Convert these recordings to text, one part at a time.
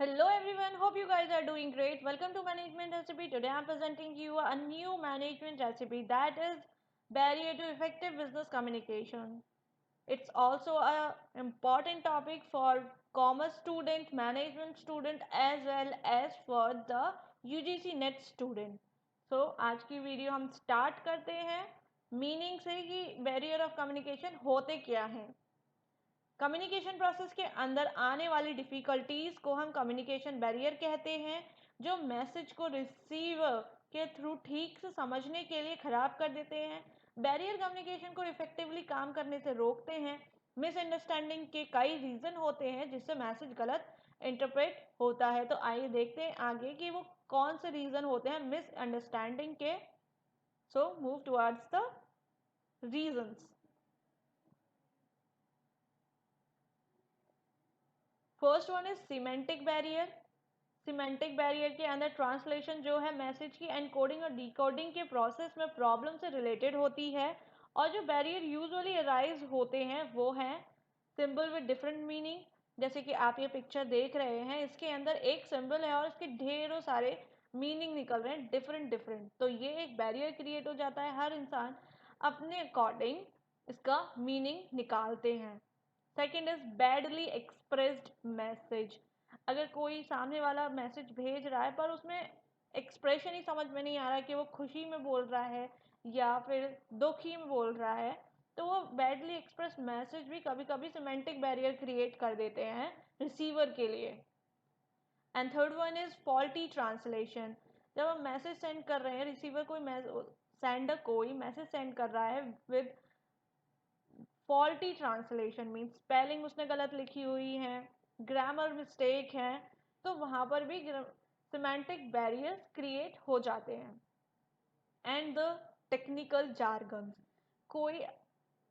Hello everyone, hope you guys are doing great. Welcome to Management Recipe. Today I'm presenting you a new management recipe that is barrier to effective business communication. It's also a important topic for commerce student, management student as well as for the UGC net student. So आज की video हम start करते हैं meaning से कि barrier of communication होते क्या हैं. कम्युनिकेशन प्रोसेस के अंदर आने वाली डिफ़िकल्टीज को हम कम्युनिकेशन बैरियर कहते हैं, जो मैसेज को रिसीवर के थ्रू ठीक से समझने के लिए ख़राब कर देते हैं. बैरियर कम्युनिकेशन को इफ़ेक्टिवली काम करने से रोकते हैं. मिसअंडरस्टैंडिंग के कई रीज़न होते हैं जिससे मैसेज गलत इंटरप्रेट होता है. तो आइए देखते हैं आगे कि वो कौन से रीज़न होते हैं मिसअंडरस्टैंडिंग के. So move towards the reasons. First one is semantic barrier. Semantic barrier के अंदर ट्रांसलेशन जो है मैसेज की एनकोडिंग और डिकोडिंग के प्रोसेस में प्रॉब्लम से रिलेटेड होती है. और जो बैरियर यूजुअली अराइज होते हैं वो हैं सिंबल विद डिफरेंट मीनिंग. जैसे कि आप ये पिक्चर देख रहे हैं, इसके अंदर एक सिंबल है और इसके ढेरों सारे मीनिंग निकल रहे हैं डिफरेंट डिफरेंट. तो ये एक बैरियर क्रिएट हो जाता है. हर इंसान अपने अकॉर्डिंग इसका मीनिंग निकालते हैं. Second is badly expressed message. अगर कोई सामने वाला मैसेज भेज रहा है पर उसमें एक्सप्रेशन ही समझ में नहीं आ रहा है कि वो खुशी में बोल रहा है या फिर दुखी में बोल रहा है, तो वो बैडली एक्सप्रेस मैसेज भी कभी कभी सिमेंटिक बैरियर क्रिएट कर देते हैं रिसीवर के लिए. And third one is faulty translation. जब हम मैसेज सेंड कर रहे हैं, रिसीवर कोई मैसेज सेंड कर रहा है with faulty translation means spelling उसने गलत लिखी हुई है, ग्रामर मिस्टेक है, तो वहाँ पर भी सिमेंटिक बैरियर्स क्रिएट हो जाते हैं. And the technical jargons. कोई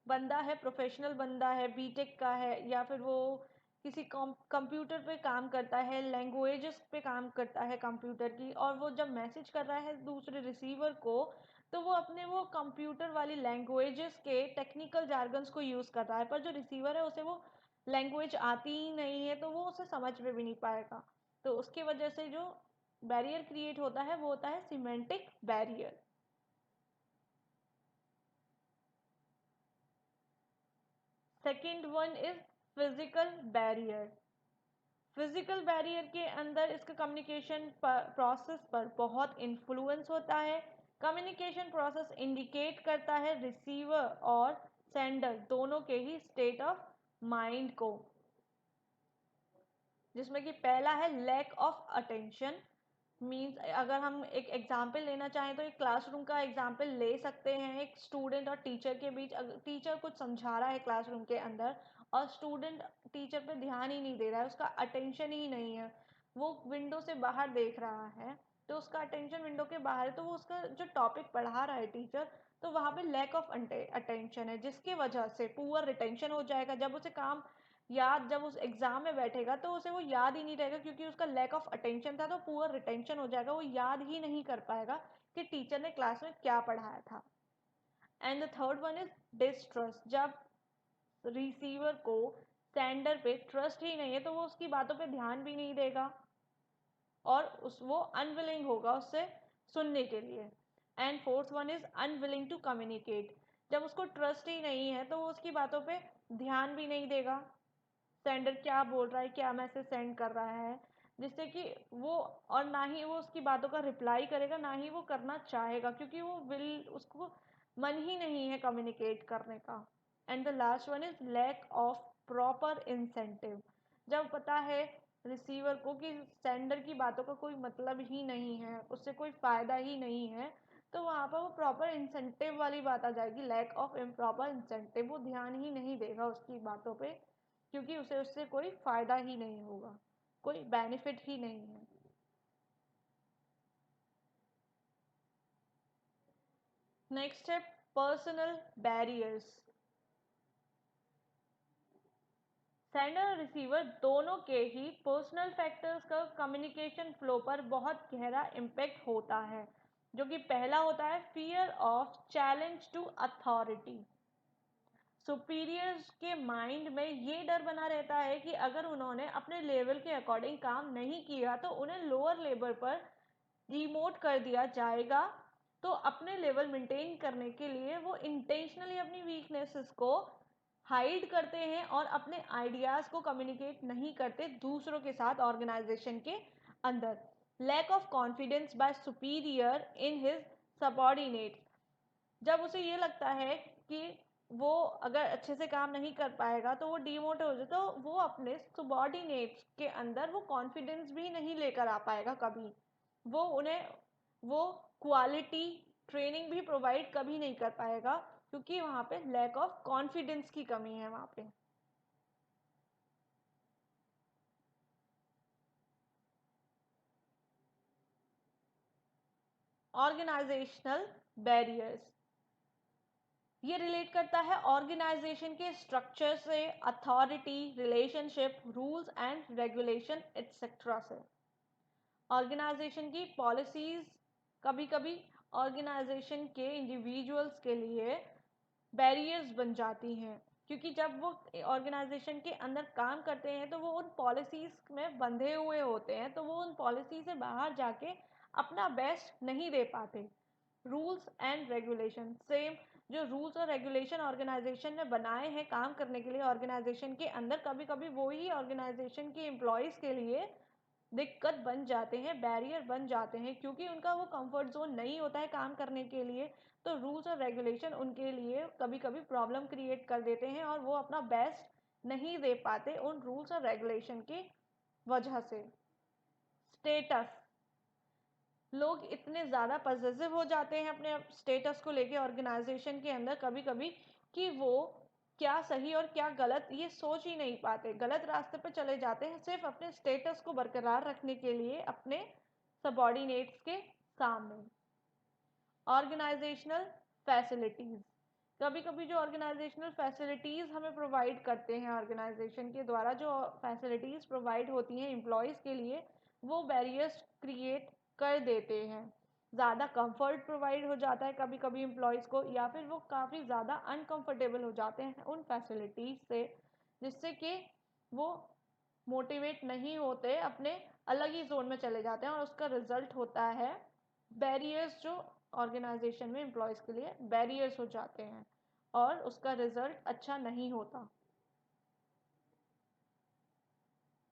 बंदा है, प्रोफेशनल बंदा है, बीटेक का है या फिर वो किसी कंप्यूटर पे काम करता है, लैंग्वेजेस पे काम करता है कंप्यूटर की, और वो जब मैसेज कर रहा है दूसरे रिसीवर को, तो वो अपने वो कंप्यूटर वाली लैंग्वेजेस के टेक्निकल जार्गन्स को यूज़ कर रहा है, पर जो रिसीवर है उसे वो लैंग्वेज आती ही नहीं है तो वो उसे समझ में भी नहीं पाएगा. तो उसकी वजह से जो बैरियर क्रिएट होता है वो होता है semantic barrier. Second one is physical barrier. Physical barrier के अंदर इसका कम्युनिकेशन प्रोसेस पर बहुत इन्फ्लुएंस होता है. कम्युनिकेशन प्रोसेस इंडिकेट करता है रिसीवर और सेंडर दोनों के ही स्टेट ऑफ माइंड को, जिसमें कि पहला है लैक ऑफ अटेंशन. मीन्स अगर हम एक एग्जाम्पल लेना चाहें तो एक क्लासरूम का एग्जाम्पल ले सकते हैं. एक स्टूडेंट और टीचर के बीच, अगर टीचर कुछ समझा रहा है क्लासरूम के अंदर और स्टूडेंट टीचर पे ध्यान ही नहीं दे रहा है, उसका अटेंशन ही नहीं है, वो विंडो से बाहर देख रहा है, तो उसका अटेंशन विंडो के बाहर है, तो वो उसका जो टॉपिक पढ़ा रहा है टीचर, तो वहाँ पे लैक ऑफ अटेंशन है, जिसकी वजह से पुअर रिटेंशन हो जाएगा. जब उसे काम याद, जब उस एग्जाम में बैठेगा तो उसे वो याद ही नहीं रहेगा, क्योंकि उसका लैक ऑफ अटेंशन था, तो पुअर रिटेंशन हो जाएगा, वो याद ही नहीं कर पाएगा कि टीचर ने क्लास में क्या पढ़ाया था. And the third one is distrust. जब रिसीवर को सेंडर पे ट्रस्ट ही नहीं है तो वो उसकी बातों पे ध्यान भी नहीं देगा और वो अनविलिंग होगा उससे सुनने के लिए. And fourth one is unwilling to communicate. जब उसको ट्रस्ट ही नहीं है तो वो उसकी बातों पे ध्यान भी नहीं देगा, सेंडर क्या बोल रहा है, क्या मैसेज सेंड कर रहा है, जिससे कि वो, और ना ही वो उसकी बातों का रिप्लाई करेगा, ना ही वो करना चाहेगा, क्योंकि वो विल, उसको मन ही नहीं है कम्युनिकेट करने का. And the last one is lack of proper incentive. जब पता है रिसीवर को कि सेंडर की बातों का कोई मतलब ही नहीं है, उससे कोई फ़ायदा ही नहीं है, तो वहाँ पर वो प्रॉपर इंसेंटिव वाली बात आ जाएगी. लैक ऑफ इम्प्रॉपर इंसेंटिव, वो ध्यान ही नहीं देगा उसकी बातों पे, क्योंकि उसे उससे कोई फ़ायदा ही नहीं होगा, कोई बेनिफिट ही नहीं है. नेक्स्ट है पर्सनल बैरियर्स. सेंडर और रिसीवर दोनों के ही पर्सनल फैक्टर्स का कम्युनिकेशन फ्लो पर बहुत गहरा इम्पैक्ट होता है, जो कि पहला होता है fear of challenge to authority. Superiors के माइंड में ये डर बना रहता है कि अगर उन्होंने अपने लेवल के अकॉर्डिंग काम नहीं किया तो उन्हें लोअर लेवल पर डिमोट कर दिया जाएगा। तो अपने लेवल मेंटेन करने के लिए वो इंटेंशनली अपनी वीकनेसेस को हाइड करते हैं और अपने आइडियाज़ को कम्युनिकेट नहीं करते दूसरों के साथ ऑर्गेनाइजेशन के अंदर। Lack of confidence by superior in his subordinates, जब उसे ये लगता है कि वो अगर अच्छे से काम नहीं कर पाएगा तो वो डिमोटिव हो जाए, तो वो अपने सबॉर्डिनेट्स के अंदर वो कॉन्फिडेंस भी नहीं लेकर आ पाएगा कभी। वो उन्हें वो क्वालिटी ट्रेनिंग भी प्रोवाइड कभी नहीं कर पाएगा क्योंकि वहाँ पे लैक ऑफ कॉन्फिडेंस की कमी है वहाँ पे। ऑर्गेनाइजेशनल बैरियर्स, ये रिलेट करता है ऑर्गेनाइजेशन के स्ट्रक्चर से, authority, relationship, rules and regulation etcetera से। ऑर्गेनाइजेशन की पॉलिसीज कभी कभी ऑर्गेनाइजेशन के इंडिविजुअल्स के लिए बैरियर्स बन जाती हैं, क्योंकि जब वो ऑर्गेनाइजेशन के अंदर काम करते हैं तो वो उन पॉलिसीज में बंधे हुए होते हैं, तो वो उन पॉलिसी से बाहर जाके अपना बेस्ट नहीं दे पाते। रूल्स एंड रेगुलेशन, सेम जो रूल्स और रेगुलेशन ऑर्गेनाइजेशन ने बनाए हैं काम करने के लिए ऑर्गेनाइजेशन के अंदर, कभी कभी वो ही ऑर्गेनाइजेशन के एम्प्लॉयज़ के लिए दिक्कत बन जाते हैं, बैरियर बन जाते हैं, क्योंकि उनका वो कंफर्ट जोन नहीं होता है काम करने के लिए। तो रूल्स और रेगुलेशन उनके लिए कभी कभी प्रॉब्लम क्रिएट कर देते हैं और वो अपना बेस्ट नहीं दे पाते उन रूल्स और रेगुलेशन की वजह से। स्टेटस, लोग इतने ज़्यादा पॉजिटिव हो जाते हैं अपने स्टेटस को लेके ऑर्गेनाइजेशन के अंदर कभी कभी कि वो क्या सही और क्या गलत ये सोच ही नहीं पाते, गलत रास्ते पर चले जाते हैं सिर्फ अपने स्टेटस को बरकरार रखने के लिए अपने सबॉर्डिनेट्स के सामने। ऑर्गेनाइजेशनल फैसिलिटीज़, कभी कभी जो ऑर्गेनाइजेशनल फैसिलिटीज़ हमें प्रोवाइड करते हैं ऑर्गेनाइजेशन के द्वारा, जो फैसिलिटीज़ प्रोवाइड होती हैं एम्प्लॉयज़ के लिए, वो बैरियर्स क्रिएट कर देते हैं। ज़्यादा कंफर्ट प्रोवाइड हो जाता है कभी कभी एम्प्लॉयज़ को, या फिर वो काफ़ी ज़्यादा अनकंफर्टेबल हो जाते हैं उन फैसिलिटीज़ से, जिससे कि वो मोटिवेट नहीं होते, अपने अलग ही जोन में चले जाते हैं और उसका रिजल्ट होता है बैरियर्स, जो ऑर्गेनाइजेशन में एम्प्लॉयज़ के लिए बैरियर्स हो जाते हैं और उसका रिजल्ट अच्छा नहीं होता।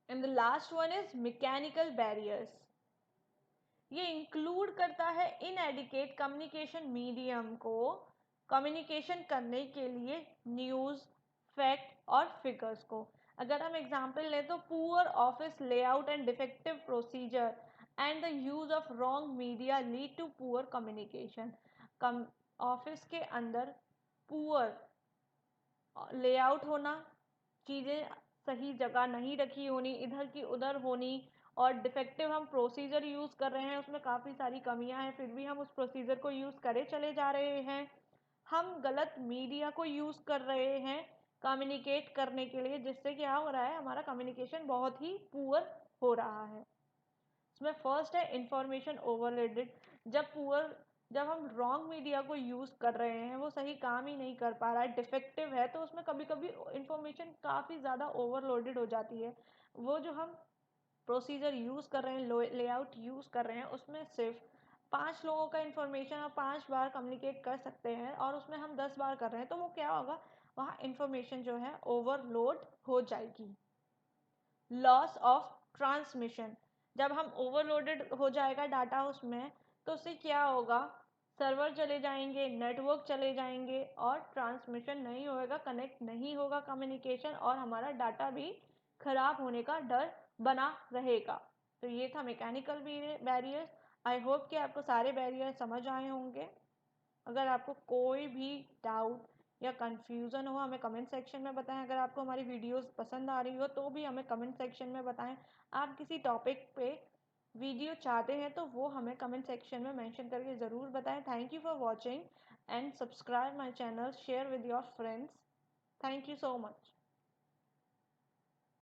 And the last one is mechanical barriers, ये इंक्लूड करता है इनएडिकेट कम्युनिकेशन मीडियम को कम्युनिकेशन करने के लिए न्यूज़, फैक्ट और फिगर्स को। अगर हम एग्जांपल लें तो poor office layout and defective procedure and the use of wrong media lead to poor communication. Office के अंदर पुअर लेआउट होना, चीज़ें सही जगह नहीं रखी होनी, इधर की उधर होनी, और डिफेक्टिव हम प्रोसीजर यूज़ कर रहे हैं उसमें काफ़ी सारी कमियां हैं फिर भी हम उस प्रोसीजर को यूज़ करे चले जा रहे हैं। हम गलत मीडिया को यूज़ कर रहे हैं कम्युनिकेट करने के लिए, जिससे क्या हो रहा है, हमारा कम्युनिकेशन बहुत ही पुअर हो रहा है। इसमें फर्स्ट है इंफॉर्मेशन ओवरलोडेड, जब हम रॉन्ग मीडिया को यूज़ कर रहे हैं, वो सही काम ही नहीं कर पा रहा है, डिफेक्टिव है, तो उसमें कभी कभी इंफॉर्मेशन काफ़ी ज़्यादा ओवरलोडेड हो जाती है। वो जो हम प्रोसीजर यूज़ कर रहे हैं, लेआउट यूज़ कर रहे हैं, उसमें सिर्फ 5 लोगों का इंफॉर्मेशन हम 5 बार कम्युनिकेट कर सकते हैं और उसमें हम 10 बार कर रहे हैं, तो वो क्या होगा, वहाँ इंफॉर्मेशन जो है ओवरलोड हो जाएगी। लॉस ऑफ ट्रांसमिशन, जब हम ओवरलोडेड हो जाएगा डाटा उसमें, तो उससे क्या होगा, सर्वर चले जाएंगे, नेटवर्क चले जाएंगे और ट्रांसमिशन नहीं होएगा, कनेक्ट नहीं होगा कम्युनिकेशन, और हमारा डाटा भी खराब होने का डर बना रहेगा। तो ये था मैकेनिकल बैरियर्स। आई होप कि आपको सारे बैरियर्स समझ आए होंगे। अगर आपको कोई भी डाउट या कन्फ्यूज़न हो हमें कमेंट सेक्शन में बताएं। अगर आपको हमारी वीडियोस पसंद आ रही हो तो भी हमें कमेंट सेक्शन में बताएं। आप किसी टॉपिक पे वीडियो चाहते हैं तो वो हमें कमेंट सेक्शन में मेंशन करके ज़रूर बताएं। Thank you for watching and subscribe my channel, share with your friends. Thank you so much.